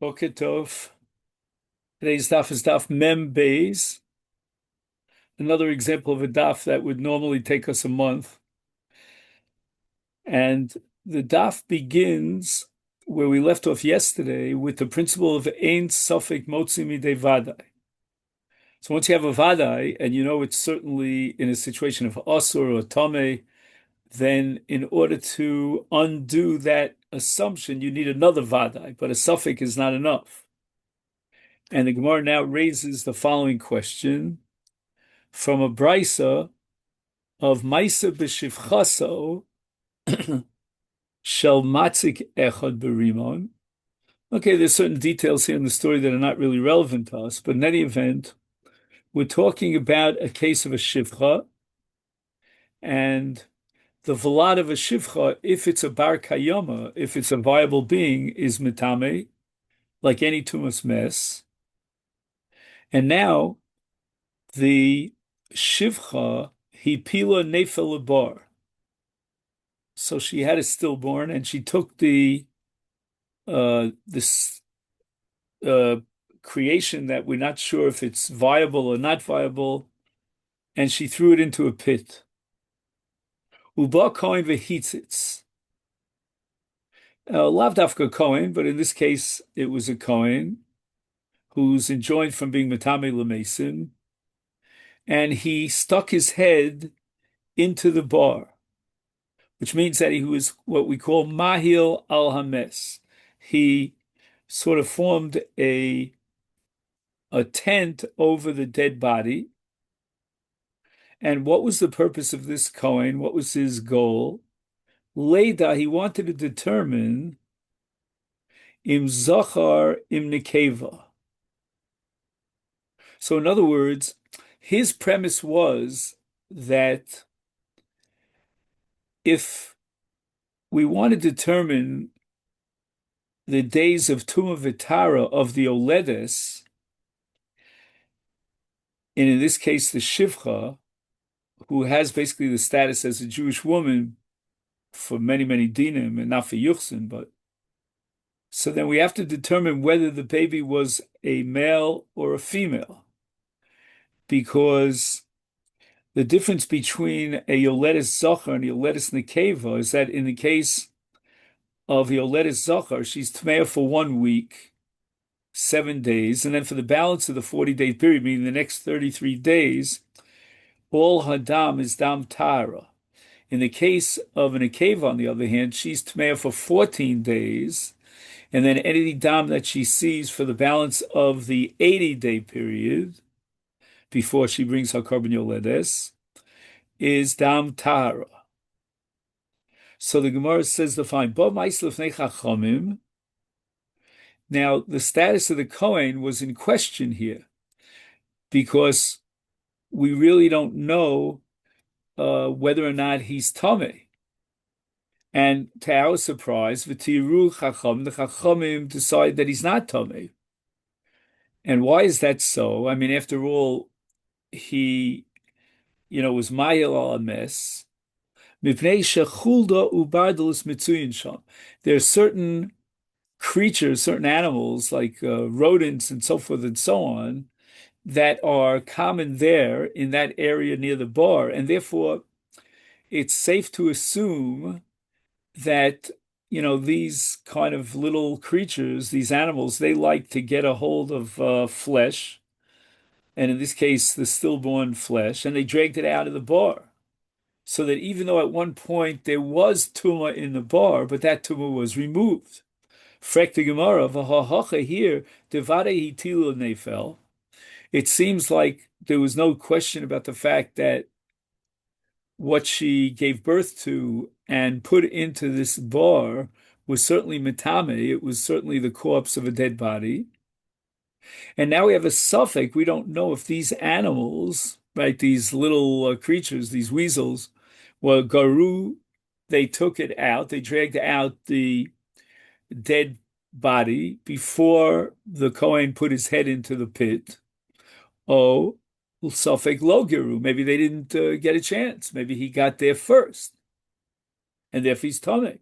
Boker Tov. Today's daf is daf Mem Beis. Another example of a daf that would normally take us a month. And the daf begins where we left off yesterday with the principle of Ein Sofek Motzi Midei Vadai. So once you have a Vadai, and you know it's certainly in a situation of Asur or Tome, then in order to undo that assumption, you need another Vadai, but a Sofek is not enough. And the Gemara now raises the following question from a brisa of Maisa b'shivchaso shel matzik echad berimon. Okay, there's certain details here in the story that are not really relevant to us, but in any event, we're talking about a case of a shivcha, and the vlad of a shivcha, if it's a bar kayama, if it's a viable being, is mitame, like any tumas mess. And now the shivcha hipila nefel bar. So she had a stillborn, and she took this creation that we're not sure if it's viable or not viable, and she threw it into a pit. Uba kohen vehitzitz. Lav dafka kohen, but in this case it was a kohen who's enjoined from being metame lemesim, and he stuck his head into the bar, which means that he was what we call mahil al hames. He sort of formed a tent over the dead body. And what was the purpose of this Kohen? What was his goal? Leda, he wanted to determine im zachar im nekeva. So in other words, his premise was that if we want to determine the days of Tumah Vitara of the Oledes, and in this case the Shivcha, who has basically the status as a Jewish woman for many, many dinim and not for Yuchsin, but so then we have to determine whether the baby was a male or a female, because the difference between a Yoledes Zachar and a Yoledes Nekeva is that in the case of Yoledes Zachar, she's Tmeah for 1 week, 7 days, and then for the balance of the 40-day period, meaning the next 33 days, all Hadam is Dam Tara. In the case of an Nekeva, on the other hand, she's Tmeah for 14 days, and then any dam that she sees for the balance of the 80-day period before she brings her korban yoledes is dam tahara. So the Gemara says the fine. Now the status of the Kohen was in question here because we really don't know whether or not he's tameh. And to our surprise, v'tiru chacham, the chachamim decide that he's not tameh. And why is that so? I mean, after all, he, was Mayel al Ames. Mipnei shechulda ubardalus mitzuyin sham. There are certain creatures, certain animals like rodents and so forth and so on that are common there in that area near the bar, and therefore it's safe to assume that these kind of little creatures, these animals, they like to get a hold of flesh, and in this case, the stillborn flesh, and they dragged it out of the bar. So that even though at one point there was tumah in the bar, but that tumah was removed. Frek the Gemara, v'hahacha here, devare hitilu nefel. It seems like there was no question about the fact that what she gave birth to and put into this bar was certainly metame. It was certainly the corpse of a dead body. And now we have a suffix. We don't know if these animals, right, these little creatures, these weasels, were garu. They took it out. They dragged out the dead body before the Kohen put his head into the pit. Oh, suffix lo garu. Maybe they didn't get a chance. Maybe he got there first, and therefore he's tameh.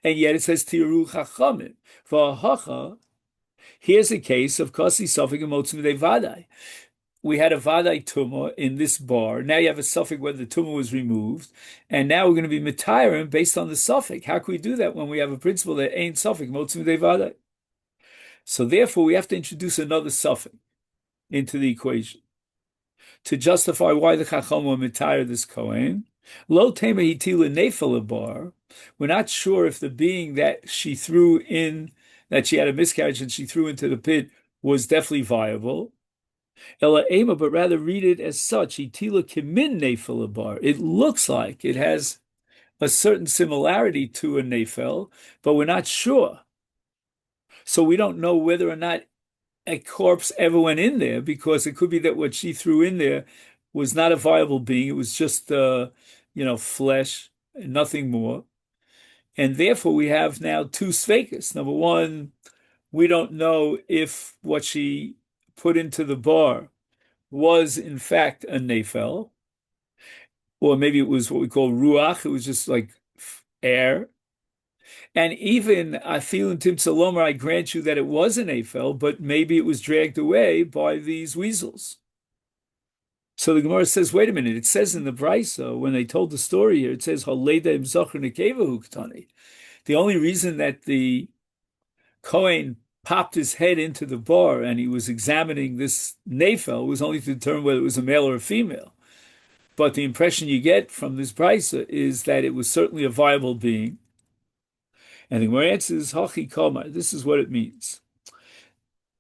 And yet it says tiru chachamim v'ahacha. Here's a case of Kasi Safik and Motzim de Vadai. We had a Vadai Tumah in this bar. Now you have a suffix whether the Tumah was removed. And now we're going to be Matayirim based on the suffix. How can we do that when we have a principle that ain't suffix, Motzim de Vadai? So therefore, we have to introduce another suffix into the equation to justify why the Chacham will Matayir this Kohen. Lo Tema Hitila Nefel bar. We're not sure if the being that she threw in, that she had a miscarriage and she threw into the pit was definitely viable. Ella Ema, but rather read it as such. Hitila Kimin Nefel bar. It looks like it has a certain similarity to a Nefel, but we're not sure. So we don't know whether or not a corpse ever went in there, because it could be that what she threw in there was not a viable being. It was just, flesh and nothing more. And therefore, we have now two sveikas. Number one, we don't know if what she put into the bar was in fact a nefel, or maybe it was what we call ruach. It was just like air. And even Afil and Tim Salomer, I grant you that it was an Eiffel, but maybe it was dragged away by these weasels. So the Gemara says, wait a minute, it says in the Brisa, when they told the story here, it says, Haleda im Zocher Nekeva Huktani. The only reason that the Kohen popped his head into the bar and he was examining this Neifel was only to determine whether it was a male or a female. But the impression you get from this Brisa is that it was certainly a viable being. And the Gemara answers, Hachi Komar. This is what it means.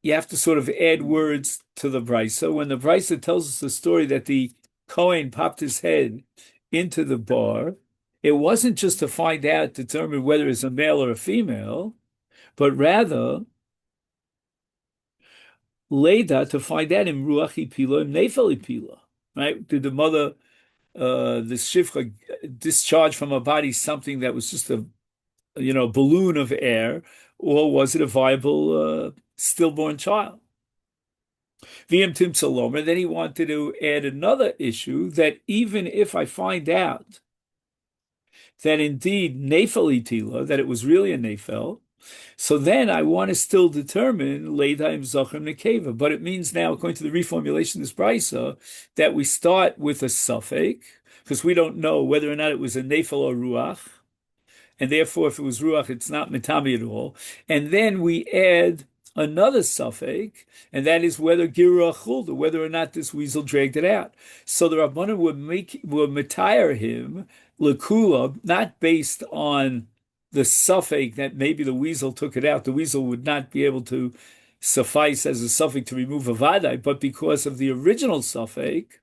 You have to sort of add words to the Brisa. When the Brisa tells us the story that the Kohen popped his head into the bar, it wasn't just to find out, determine whether it's a male or a female, but rather Leda to find out in Ruach Ipila and Nefel Ipila. Right? Did the mother, the Shivcha, discharge from her body something that was just a balloon of air, or was it a viable stillborn child? V'im Tim Salomer. Then he wanted to add another issue, that even if I find out that indeed Nefel Itila, that it was really a Nefel, so then I want to still determine Ledaim Zachem Nekeva. But it means now, according to the reformulation of this Brisa, that we start with a suffix, because we don't know whether or not it was a Nefel or Ruach. And therefore, if it was Ruach, it's not Mitami at all. And then we add another suffix, and that is whether Gira Chulda, whether or not this weasel dragged it out. So the Rabbanan would Mitayir him, Lekula, not based on the suffix that maybe the weasel took it out. The weasel would not be able to suffice as a suffix to remove a vadai, but because of the original suffix,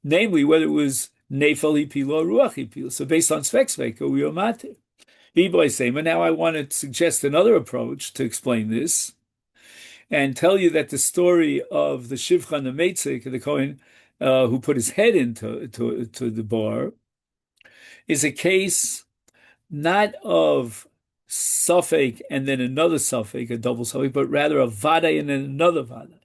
namely whether it was Nefel Hipila or Ruach Hipila. So based on Svek we are matir. But now I want to suggest another approach to explain this and tell you that the story of the Shivcha and the Meitzik, the Kohen who put his head into the bar, is a case not of suffix and then another suffix, a double suffix, but rather a vadai and then another vadai.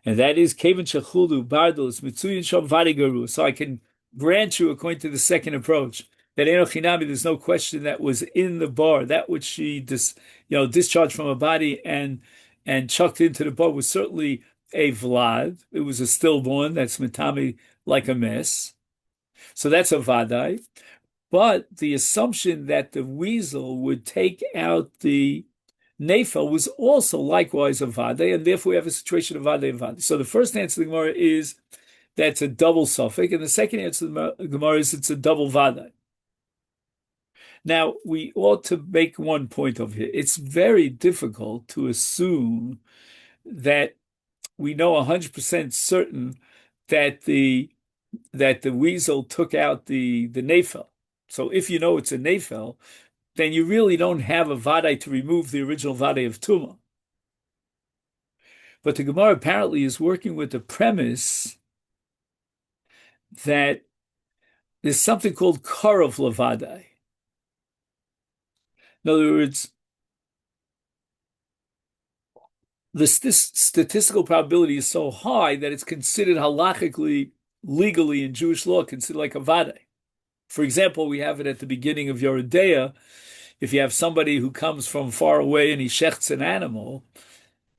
And that is Kevin Shechuldu Bardus Mitsuyin Shom Vadigaru. So I can grant you, according to the second approach, that Enochinami, there's no question that was in the bar, that which she discharged from her body and chucked into the bar was certainly a Vlad. It was a stillborn that's Mitami like a mess. So that's a Vadai. But the assumption that the weasel would take out the Nefel was also likewise a Vadai, and therefore we have a situation of Vadai and Vadai. So the first answer to the Gemara is that's a double suffix, and the second answer to the Gemara is it's a double Vadai. Now, we ought to make one point over here. It's very difficult to assume that we know 100% certain that the weasel took out the Nefel. So if you know it's a Nefel, then you really don't have a Vadai to remove the original Vadai of Tumah. But the Gemara apparently is working with the premise that there's something called Karov Lavadai. In other words, the statistical probability is so high that it's considered halachically, legally in Jewish law, considered like a vadai. For example, we have it at the beginning of Yoredeya. If you have somebody who comes from far away and he shechts an animal,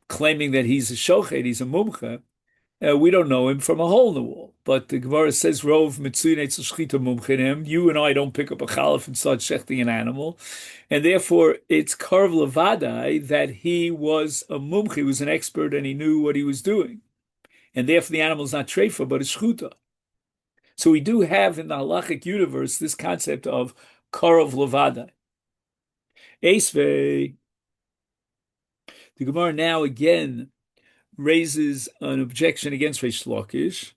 claiming that he's a shochet, he's a mumche, we don't know him from a hole in the wall. But the Gemara says, Rov mitzuyne shchita mumchinim. You and I don't pick up a chalif and start shechting an animal. And therefore, it's karv levadai that he was a mumchi, he was an expert, and he knew what he was doing. And therefore, the animal is not treifa, but a shchuta. So we do have in the halachic universe this concept of karv levadai. Esvei, the Gemara now again raises an objection against Reish Lakish,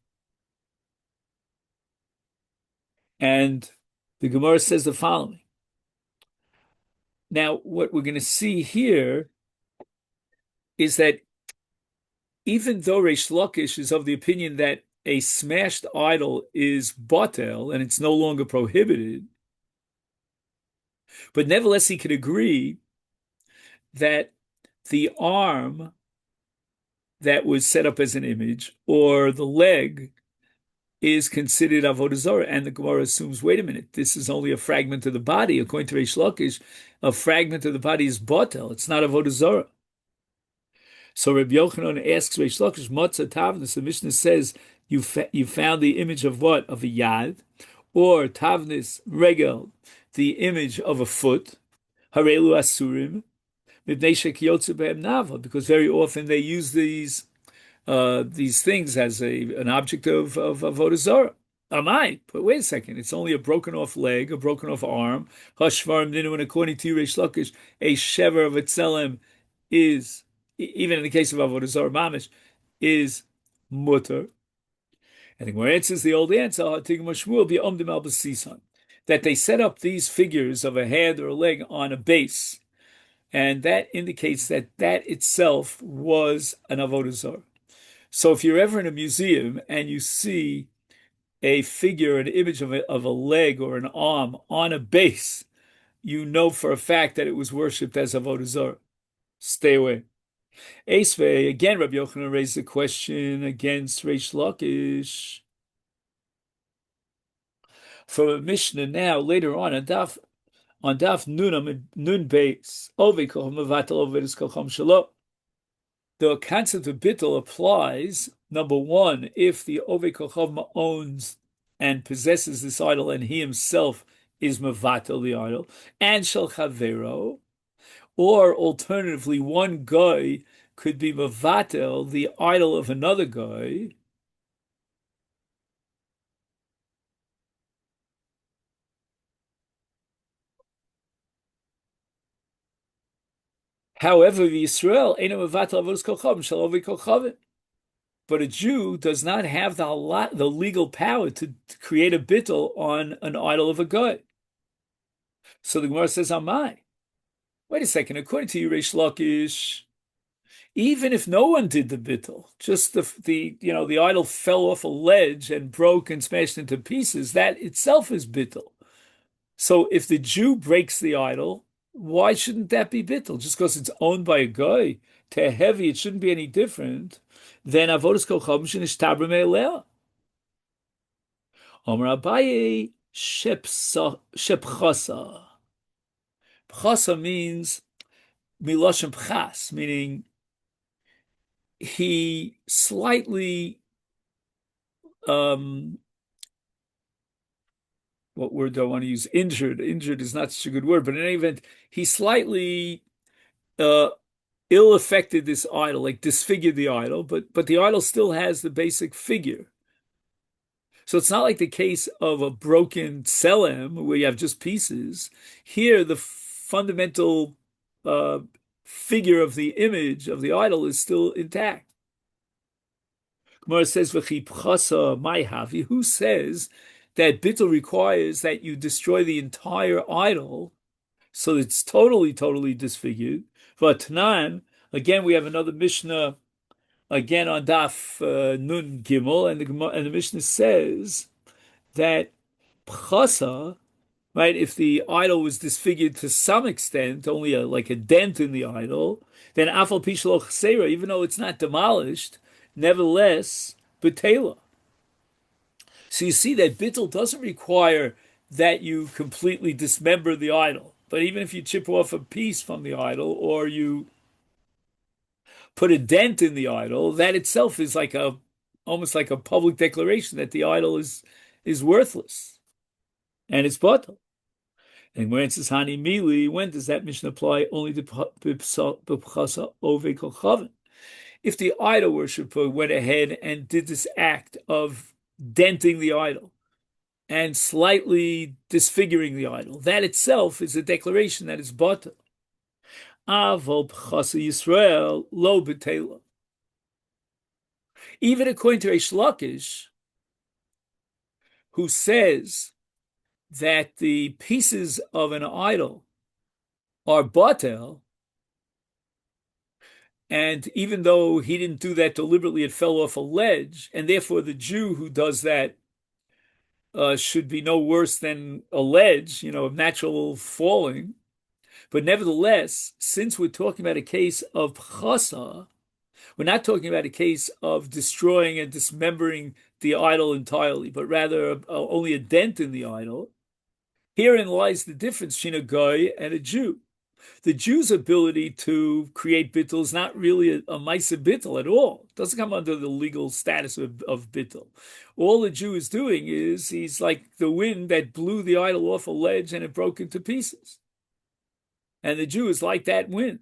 and the Gemara says the following. Now, what we're going to see here is that even though Reish Lakish is of the opinion that a smashed idol is batel and it's no longer prohibited, but nevertheless he could agree that the arm that was set up as an image or the leg is considered Avoda Zara. And the Gemara assumes, wait a minute, this is only a fragment of the body. According to Reish Lakish, a fragment of the body is batel. It's not Avoda Zara. So Rabbi Yochanan asks Reish Lakish, Matzah Tavnis, the Mishnah says, you found the image of what? Of a yad, or Tavnis Regel, the image of a foot, Harelu Asurim, Mibnei Shekiyotzu Behem Nava, because very often they use these things as an object of Avodah Zarah. Amai, but wait a second, it's only a broken off leg, a broken off arm. Hashvarim Ninu, and according to Reish Lakish, a shever of a tzelem is, even in the case of Avodah Zarah Mamish, is mutter. And the Gemara answers the old answer, that they set up these figures of a head or a leg on a base, and that indicates that that itself was an Avodah Zarah. So if you're ever in a museum and you see a figure, an image of a leg or an arm on a base, you know for a fact that it was worshipped as Avodah Zarah. Stay away. Esvei, again, Rabbi Yochanan raised the question against Reish Lakish. From a Mishnah now, later on Daf Nun Beis, Ovei Kocham Mevatel Ovedus Kocham Shelo. The concept of bittul applies, number one, if the Ovei Kocham owns and possesses this idol and he himself is mevatel the idol, and shel chavero, or alternatively, one guy could be mevatel the idol of another guy. However, Yisrael ain't mevatel avodas kochavim shel Ovei Kochavim. But a Jew does not have the legal power to create a bittul on an idol of a guy. So the Gemara says, Amai. Wait a second, according to you, Reish Lakish, even if no one did the bittul, just the idol fell off a ledge and broke and smashed into pieces, that itself is bittul. So if the Jew breaks the idol, why shouldn't that be bittul? Just because it's owned by a guy, to heavy, it shouldn't be any different than avodas kochavim shenishtabra me'eleh. Omer Abaye shepchasa. Pchasa means miloshem pchas, meaning he slightly, what word do I want to use? Injured. Injured is not such a good word, but in any event, he slightly ill-affected this idol, like disfigured the idol, but the idol still has the basic figure. So it's not like the case of a broken tselem where you have just pieces. Here, the fundamental figure of the image of the idol is still intact. Gemara says, "V'chipchasa maihavi." Who says that bittul requires that you destroy the entire idol, so it's totally disfigured? But Tanan, again, we have another Mishnah, again on Daf Nun Gimel, and the Mishnah says that Pchasa, right, if the idol was disfigured to some extent, only like a dent in the idol, then Afal Pishloch Seira, even though it's not demolished, nevertheless, Betela. So you see that bittul doesn't require that you completely dismember the idol. But even if you chip off a piece from the idol, or you put a dent in the idol, that itself is like a almost like a public declaration that the idol is worthless and it's batal. And when it says Hani Mili, when does that mission apply? Only to B'chasa Ove Kolchavin. If the idol worshiper went ahead and did this act of denting the idol and slightly disfiguring the idol, that itself is a declaration that is batal. Avol B'chasa Yisrael lo b'tela. Even according to Reish Lakish, who says that the pieces of an idol are batel, and even though he didn't do that deliberately, it fell off a ledge, and therefore the Jew who does that should be no worse than a ledge, of natural falling. But nevertheless, since we're talking about a case of chasa, we're not talking about a case of destroying and dismembering the idol entirely, but rather only a dent in the idol. Herein lies the difference between a guy and a Jew. The Jew's ability to create bittul is not really a maisa bittul at all. It doesn't come under the legal status of bittul. All the Jew is doing is he's like the wind that blew the idol off a ledge and it broke into pieces. And the Jew is like that wind.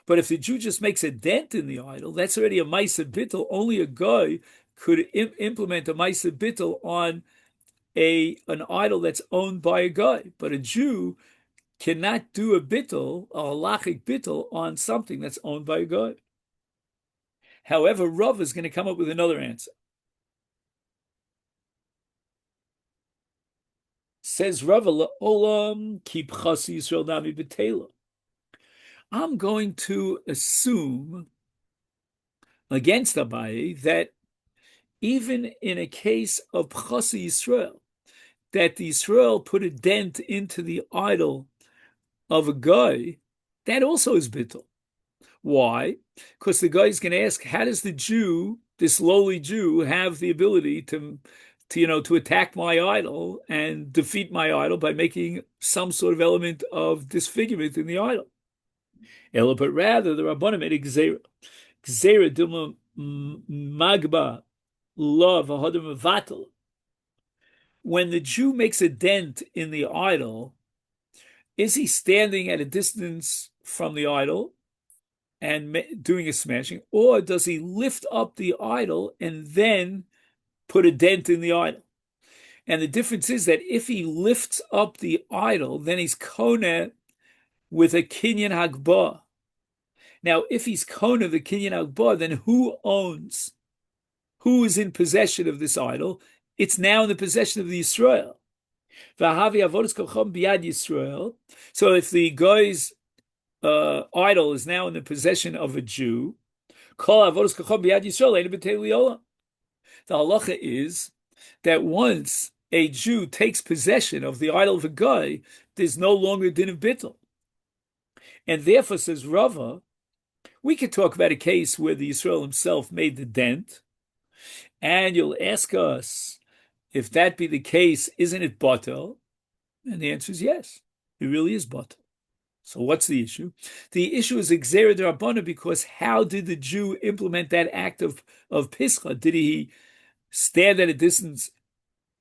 But if the Jew just makes a dent in the idol, that's already a maisa bittul. Only a guy could implement a maisa bittul on an idol that's owned by a guy. But a Jew cannot do a bittul, a halachic bittul, on something that's owned by a guy. However, Rav is going to come up with another answer. Says Rav, Olam keep chasi Yisrael nami b'tela. I'm going to assume against Abaye that even in a case of chasi Yisrael, that the Yisrael put a dent into the idol of a guy, that also is bittul. Why? Because the guy is going to ask, how does the Jew, this lowly Jew, have the ability to attack my idol and defeat my idol by making some sort of element of disfigurement in the idol? But rather, the Rabbanim made a gzeira. Gzeira dilma magba love ahodem vatal. When the Jew makes a dent in the idol, is he standing at a distance from the idol and doing a smashing, or does he lift up the idol and then put a dent in the idol? And the difference is that if he lifts up the idol, then he's koneh with a kinyan hagbah. Now, if he's koneh the kinyan hagbah, then who is in possession of this idol? It's now in the possession of the Yisrael. So if the guy's idol is now in the possession of a Jew, the halacha is that once a Jew takes possession of the idol of a guy, there's no longer din of bittul. And therefore, says Rava, we could talk about a case where the Yisrael himself made the dent, and you'll ask us, if that be the case, isn't it batel? And the answer is yes, it really is batel. So what's the issue? The issue is Gzeira d'Rabbana, because how did the Jew implement that act of Pischa? Did he stand at a distance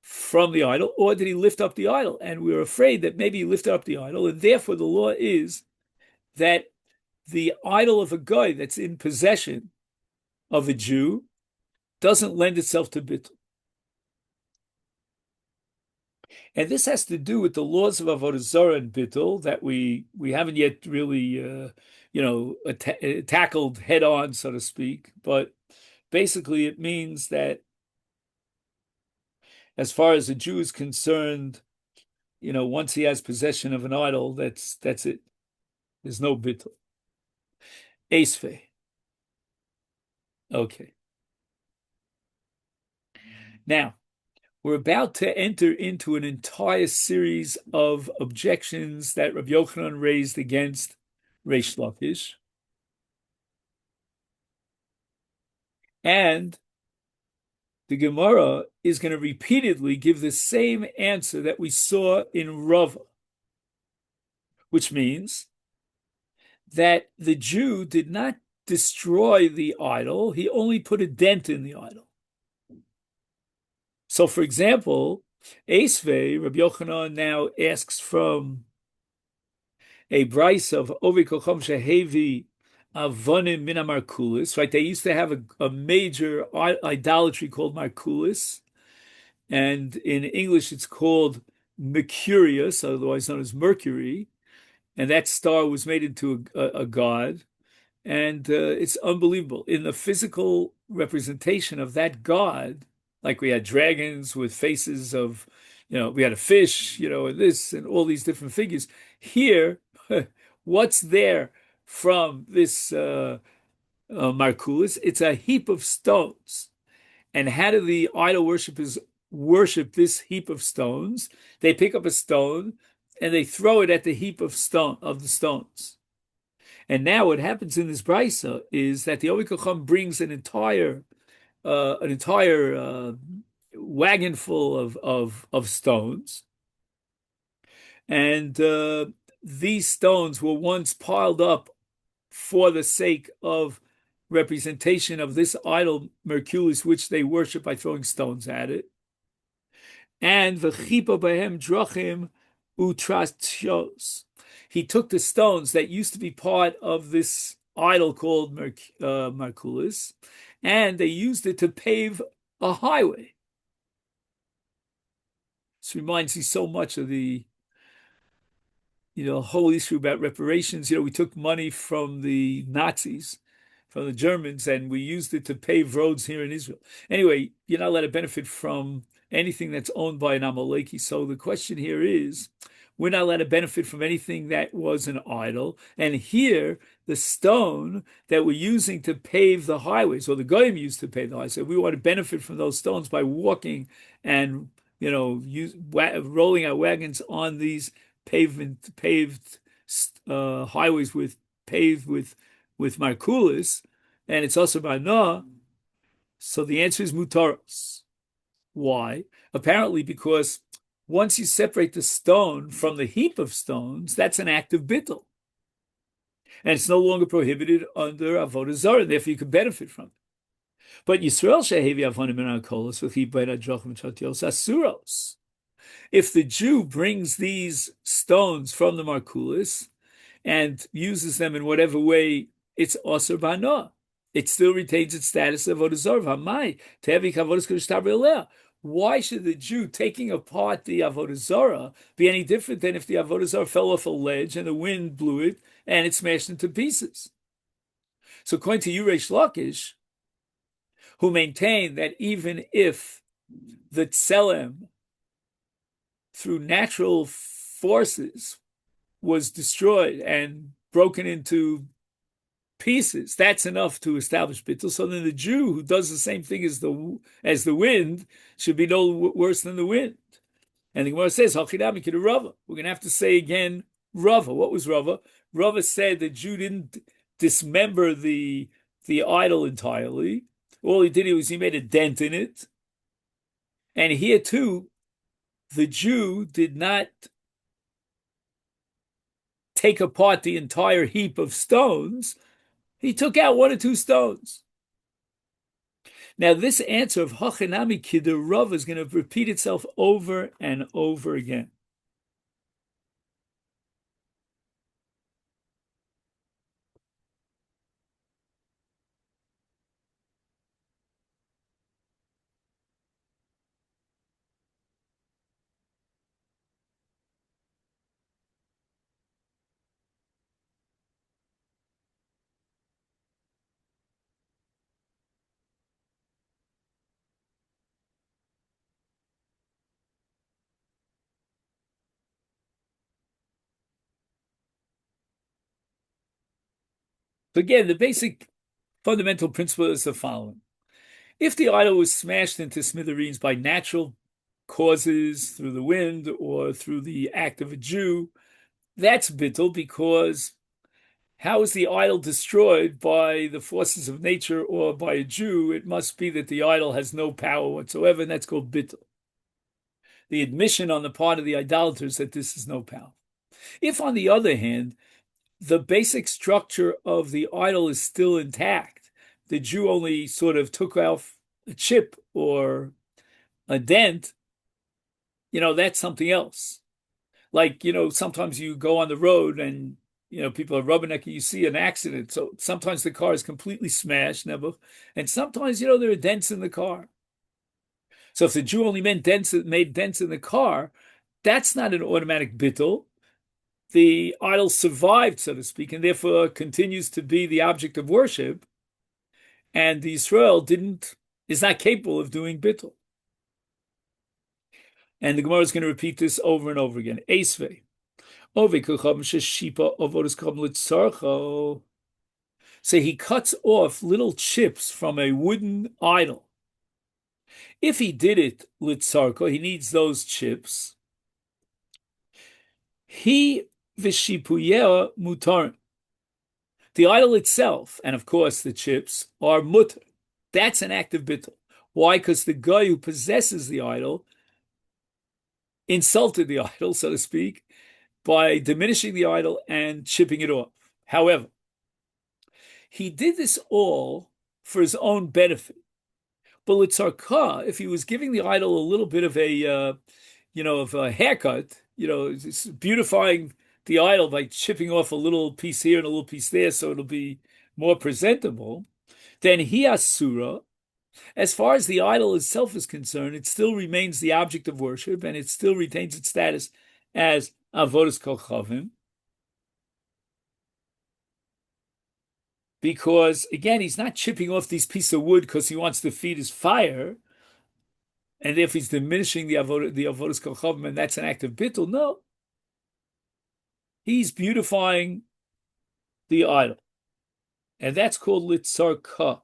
from the idol, or did he lift up the idol? And we're afraid that maybe he lifted up the idol, and therefore the law is that the idol of a guy that's in possession of a Jew doesn't lend itself to bittul. And this has to do with the laws of Avoda Zara and bittul that we haven't yet really, tackled head on, so to speak. But basically, it means that as far as a Jew is concerned, once he has possession of an idol, that's it. There's no bittul. Esfe. Okay. Now, we're about to enter into an entire series of objections that Rabbi Yochanan raised against Reish Lakish. And the Gemara is going to repeatedly give the same answer that we saw in Rava, which means that the Jew did not destroy the idol. He only put a dent in the idol. So, for example, Esvei, Rabbi Yochanan now asks from a brisa of Ovi Kochom Shehevi Avonim Mina Markulis, right? They used to have a major idolatry called Markulis, and in English it's called Mercurius, otherwise known as Mercury, and that star was made into a god. And it's unbelievable. In the physical representation of that god, like we had dragons with faces of, we had a fish, and this and all these different figures. Here, what's there from this Markulis? It's a heap of stones. And how do the idol worshippers worship this heap of stones? They pick up a stone and they throw it at the heap of the stones. And now what happens in this brisa is that the Ovi Kocham brings an entire wagon full of stones, and these stones were once piled up for the sake of representation of this idol Merculis, which they worship by throwing stones at it. And v'chipa bahem drachim utrashos. He took the stones that used to be part of this idol called Merculis, and they used it to pave a highway. This reminds me so much of the whole issue about reparations. We took money from the Nazis, from the Germans, and we used it to pave roads here in Israel. Anyway, you're not allowed to benefit from anything that's owned by an Amaleki. So the question here is, we're not allowed to benefit from anything that was an idol. And here, the stone that we're using to pave the highways, or the Goyim used to pave the highways, so we want to benefit from those stones by walking and rolling our wagons on these paved highways paved with Markulis, and it's also Bana. So the answer is Mutaros. Why? Apparently because once you separate the stone from the heap of stones, that's an act of bittul. And it's no longer prohibited under Avoda Zara, and therefore you can benefit from it. But Yisrael shehevi avonim in kolos v'chi bein hadrachim chatios asuros. If the Jew brings these stones from the Markulis and uses them in whatever way, it's Osir Bana. It still retains its status of Avodah Zarah. Why should the Jew taking apart the Avodah Zarah be any different than if the Avodah Zarah fell off a ledge and the wind blew it and it smashed into pieces? So according to Yuresh Lakish, who maintain that even if the Tselem, through natural forces, was destroyed and broken into pieces, that's enough to establish bittul. So then the Jew who does the same thing as the wind should be no worse than the wind. And the Gemara says, Hachinami kid Rava. We're going to have to say again, Rava. What was Rava? Rava said the Jew didn't dismember the idol entirely. All he did was he made a dent in it. And here too, the Jew did not take apart the entire heap of stones. He took out one or two stones. Now, this answer of Hachinami Kider Rav is going to repeat itself over and over again. So again, the basic fundamental principle is the following. If the idol was smashed into smithereens by natural causes, through the wind or through the act of a Jew, that's bittul, because how is the idol destroyed by the forces of nature or by a Jew? It must be that the idol has no power whatsoever, and that's called bittul. The admission on the part of the idolaters that this is no power. If, on the other hand, the basic structure of the idol is still intact. The Jew only sort of took off a chip or a dent, that's something else. Like, sometimes you go on the road and, people are rubbernecking, you see an accident. So sometimes the car is completely smashed, never, and sometimes, there are dents in the car. So if the Jew only made dents in the car, that's not an automatic bittul. The idol survived, so to speak, and therefore continues to be the object of worship. And the Israel is not capable of doing bittul. And the Gemara is going to repeat this over and over again. Esvei. So he cuts off little chips from a wooden idol. If he did it litzarko, he needs those chips. He v'shipuyeh mutar. The idol itself, and of course the chips, are mutar. That's an act of bittul. Why? Because the guy who possesses the idol insulted the idol, so to speak, by diminishing the idol and chipping it off. However, he did this all for his own benefit. But litzarka, if he was giving the idol a little bit of a haircut, beautifying the idol by chipping off a little piece here and a little piece there so it'll be more presentable, then he asura. As far as the idol itself is concerned, it still remains the object of worship and it still retains its status as avodas kochavim. Because, again, he's not chipping off these pieces of wood because he wants to feed his fire, and therefore he's diminishing the avodas kochavim, and that's an act of bittul. No. He's beautifying the idol. And that's called litzarka.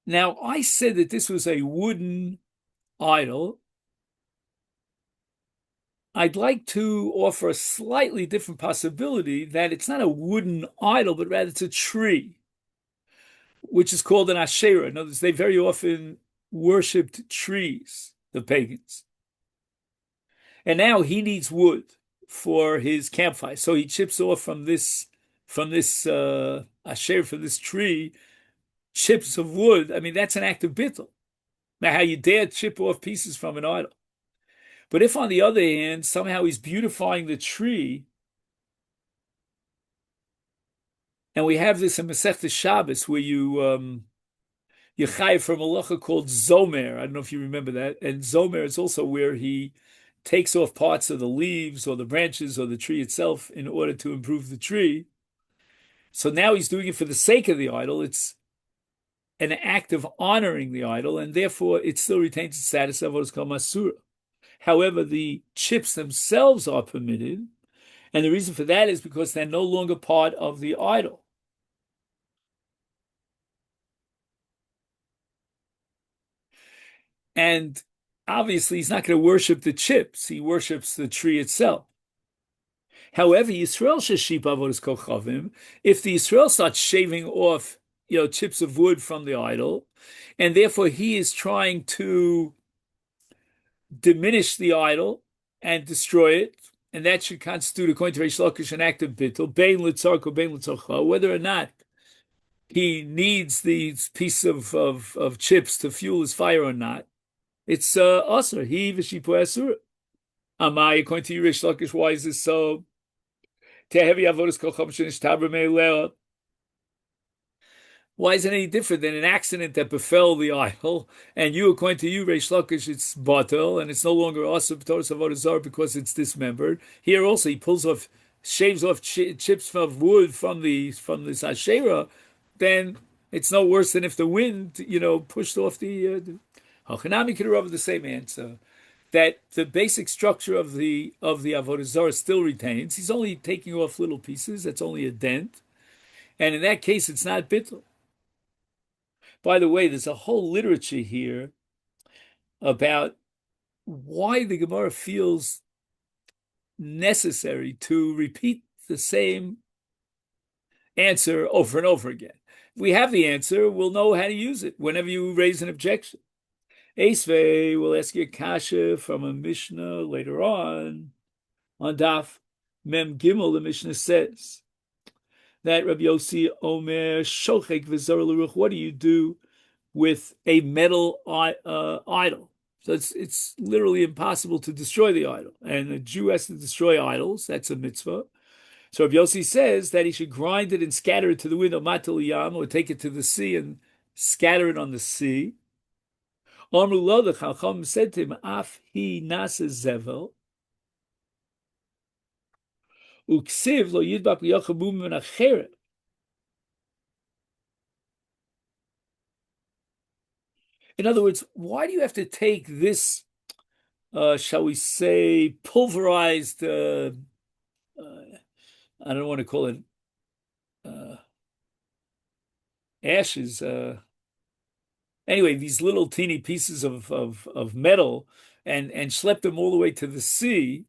Now, I said that this was a wooden idol. I'd like to offer a slightly different possibility that it's not a wooden idol, but rather it's a tree, which is called an asherah. In other words, they very often worshipped trees, the pagans. And now he needs wood for his campfire. So he chips off from this asherah, from this tree, chips of wood. I mean, that's an act of bittul. Now, how you dare chip off pieces from an idol. But if, on the other hand, somehow he's beautifying the tree, and we have this in Maseches Shabbos where you chayiv from a malacha called zomer. I don't know if you remember that. And zomer is also where he takes off parts of the leaves or the branches or the tree itself in order to improve the tree. So now he's doing it for the sake of the idol. It's an act of honoring the idol, and therefore it still retains its status of what is called masura. However, the chips themselves are permitted, and the reason for that is because they're no longer part of the idol. And obviously, he's not going to worship the chips. He worships the tree itself. However, Yisrael sheship avodas kochavim, if the Yisrael starts shaving off, chips of wood from the idol, and therefore he is trying to diminish the idol and destroy it, and that should constitute, according to Reish Lakish, an act of bittul, bein litzarko, bein litzarcha, whether or not he needs these pieces of chips to fuel his fire or not. It's asur. He v'shipu asur. Amai, according to Reish Lakish, why is this so? Tehevi avodas kocham shenishtabra me'eleh. Why is it any different than an accident that befell the idol? And you, according to you, Reish Lakish, it's batel, and it's no longer asur b'toras avodah zarah because it's dismembered. Here also, he shaves off chips of wood from this asherah. Then it's no worse than if the wind, pushed off the. Hachanami could have the same answer, that the basic structure of the avodah zarah still retains. He's only taking off little pieces. That's only a dent, and in that case, it's not bittul. By the way, there's a whole literature here about why the Gemara feels necessary to repeat the same answer over and over again. If we have the answer, we'll know how to use it whenever you raise an objection. Esvei will ask you a kasha from a Mishnah later on Daf Mem Gimel. The Mishnah says that Rabbi Yossi Omer Shochek V'Zor L'Ruch. What do you do with a metal idol? So it's literally impossible to destroy the idol, and a Jew has to destroy idols. That's a mitzvah. So Rabbi Yossi says that he should grind it and scatter it to the wind, or matil yam, or take it to the sea and scatter it on the sea. Amru lo, the Chacham said to him, Af hi nasa zevel, uksiv lo yidbak liyachabu min acheret. In other words, why do you have to take this, shall we say, pulverized, I don't want to call it ashes, anyway, these little teeny pieces of metal and schlep them all the way to the sea,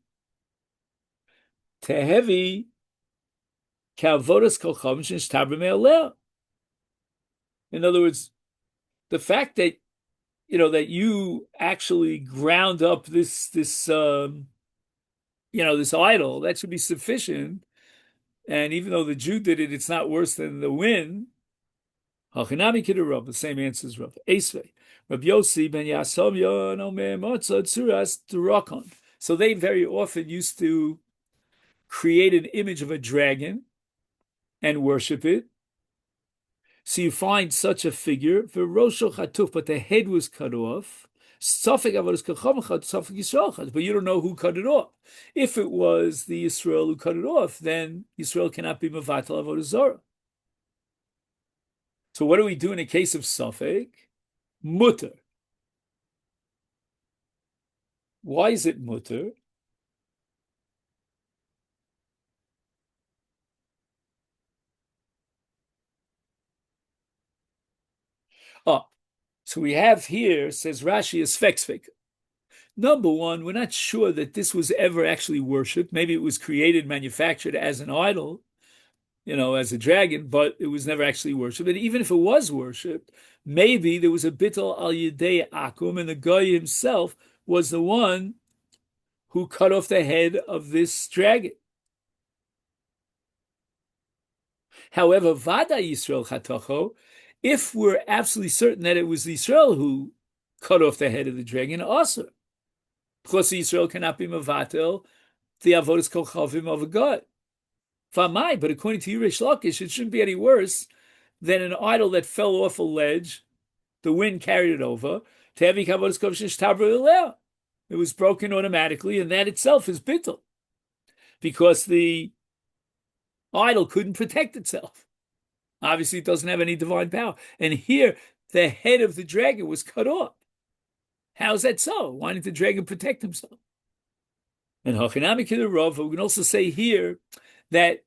to heavy kavodas kolcham sh'tabra me'aleh. In other words, the fact that that you actually ground up this this idol, that should be sufficient. And even though the Jew did it, it's not worse than the wind. Hachinami kid Rav, the same answer as Rav. Esvei, Rav Yossi ben Yasomya no me matzah tzuras durakon. So they very often used to create an image of a dragon and worship it. So you find such a figure, but the head was cut off. But you don't know who cut it off. If it was the Yisrael who cut it off, then Yisrael cannot be mevatel avodah Zara. So what do we do in a case of safek? Mutter. Why is it mutter? So we have here, says Rashi, a sfek. Number one, we're not sure that this was ever actually worshipped. Maybe it was created, manufactured as an idol, as a dragon, but it was never actually worshipped. And even if it was worshipped, maybe there was a bittul al yedei akum, and the guy himself was the one who cut off the head of this dragon. However, Vada Yisrael Chatacho, if we're absolutely certain that it was Yisrael who cut off the head of the dragon, also, because Yisrael cannot be mevatel the avodas kolchavim of a god. Famai, but according to Yeresh Lakish, it shouldn't be any worse than an idol that fell off a ledge, the wind carried it over, to heavy avodas kolchavim. It was broken automatically, and that itself is bittul, because the idol couldn't protect itself. Obviously, it doesn't have any divine power. And here, the head of the dragon was cut off. How's that so? Why didn't the dragon protect himself? And Hachinami Rav, we can also say here that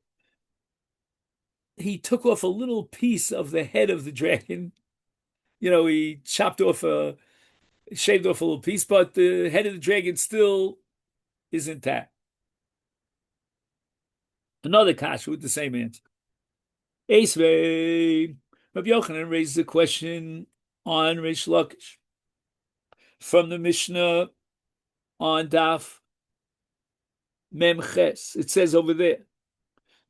he took off a little piece of the head of the dragon. He shaved off a little piece, but the head of the dragon still is intact. Another kasha with the same answer. Esvei, Rabbi Yochanan raised the question on Reish Lakish from the Mishnah on Daf Memches. It says over there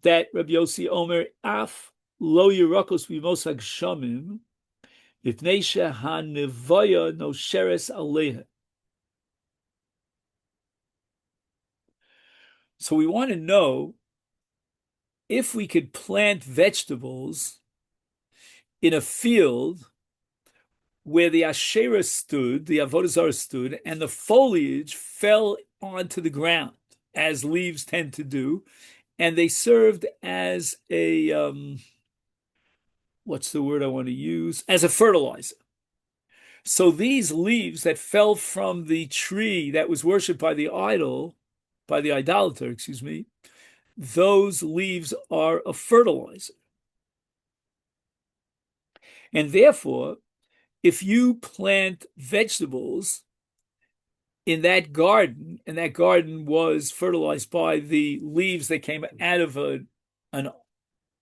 that Rabbi Yossi Omer Af lo yirakos b'mos hagshamim ifnei shehanevaya no sheres aleha. So we want to know if we could plant vegetables in a field where the Asherah stood, the Avodah Zara stood, and the foliage fell onto the ground, as leaves tend to do, and they served as a, what's the word I want to use? As a fertilizer. So these leaves that fell from the tree that was worshipped by the idolater, those leaves are a fertilizer. And therefore, if you plant vegetables in that garden, and that garden was fertilized by the leaves that came out of an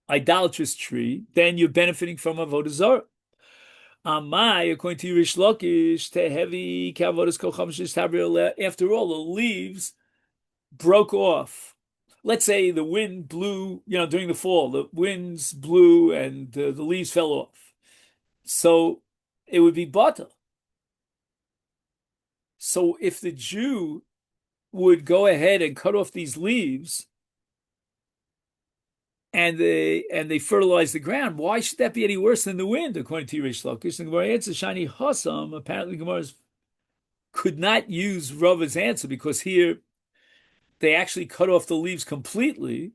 idolatrous tree, then you're benefiting from Avodah Zara. Amai, according to Rish Lakish, Tehevi Kavodas Kocham after all, the leaves broke off. Let's say the wind blew, during the fall, the winds blew and the leaves fell off. So it would be bata. So if the Jew would go ahead and cut off these leaves and they fertilize the ground, why should that be any worse than the wind, according to Rish Lakish? And Gemara answers, Shani Hassam, apparently Gemara could not use Rava's answer because here they actually cut off the leaves completely.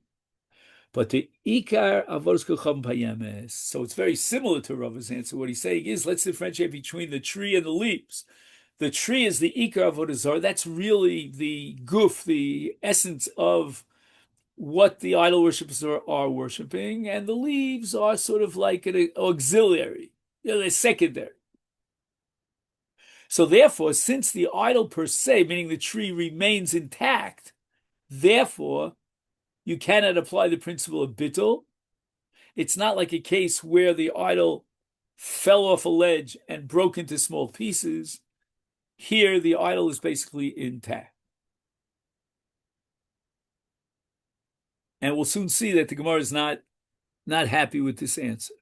But the Ikar Avodas Kocham Payemes. So it's very similar to Rava's answer. What he's saying is, let's differentiate between the tree and the leaves. The tree is the Ikar Avodah Zara. That's really the goof, the essence of what the idol worshippers are worshiping, and the leaves are sort of like an auxiliary, they're secondary. So therefore, since the idol per se, meaning the tree, remains intact, therefore you cannot apply the principle of bittul. It's not like a case where the idol fell off a ledge and broke into small pieces. Here, the idol is basically intact. And we'll soon see that the Gemara is not happy with this answer.